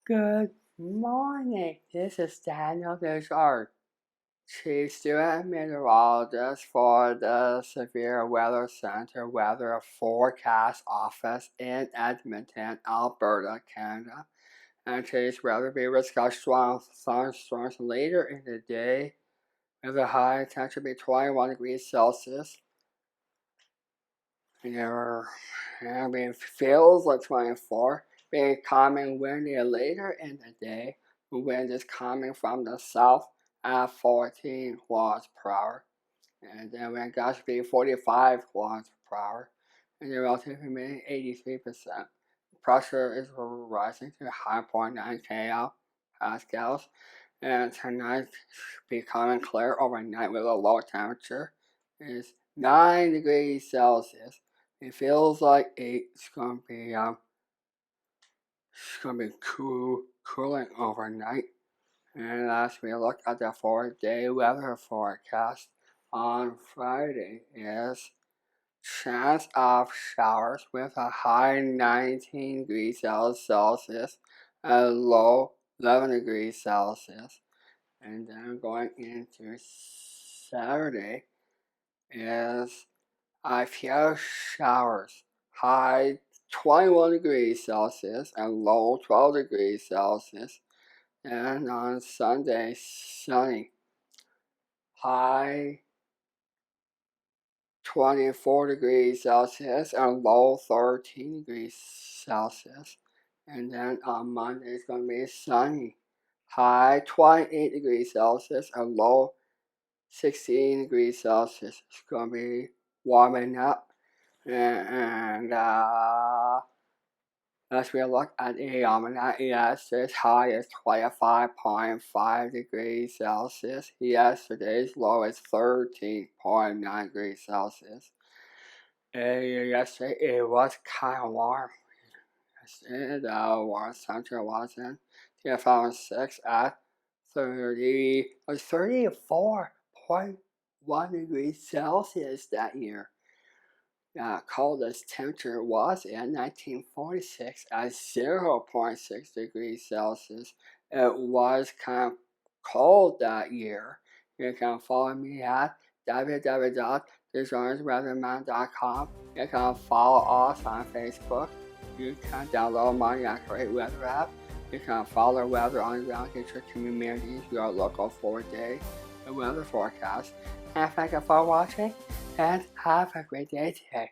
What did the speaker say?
Good morning. This is Daniel Desjardins, Chief Student Meteorologist for the Severe Weather Center Weather Forecast Office in Edmonton, Alberta, Canada. And today's weather will discuss strong thunderstorms later in the day with a high temperature be 21 degrees Celsius. And it feels like 24. Being calming windy later in the day. The wind is coming from the south at 14 watts per hour. And then wind gusts be 45 watts per hour. And the relative humidity 83%. Pressure is rising to high 0.9 pascals. And tonight becoming clear overnight with a low temperature is 9 degrees Celsius. It feels like it's gonna be cooling overnight. And as we look at the 4-day weather forecast on Friday is chance of showers with a high 19 degrees Celsius and low 11 degrees Celsius. And then going into Saturday is a few showers, high 21 degrees Celsius and low 12 degrees Celsius. And on Sunday, sunny, high 24 degrees Celsius and low 13 degrees Celsius. And then on Monday, it's going to be sunny, high 28 degrees Celsius and low 16 degrees Celsius. It's going to be warming up. And as we look at the almanac, yesterday's high is 25.5 degrees Celsius. Yesterday's low is 13.9 degrees Celsius. Yesterday it was kind of warm. Yesterday the warmest temperature was in 2006 at 34.1 degrees Celsius that year. Coldest temperature was in 1946 at 0.6 degrees Celsius. It was kind of cold that year. You can follow me at www.DesjardinsWeatherman.com. You can follow us on Facebook. You can download my Accurate Weather app. You can follow weather on the ground, get your communities, your local 4-day weather forecast. And thank you for watching, and have a great day today.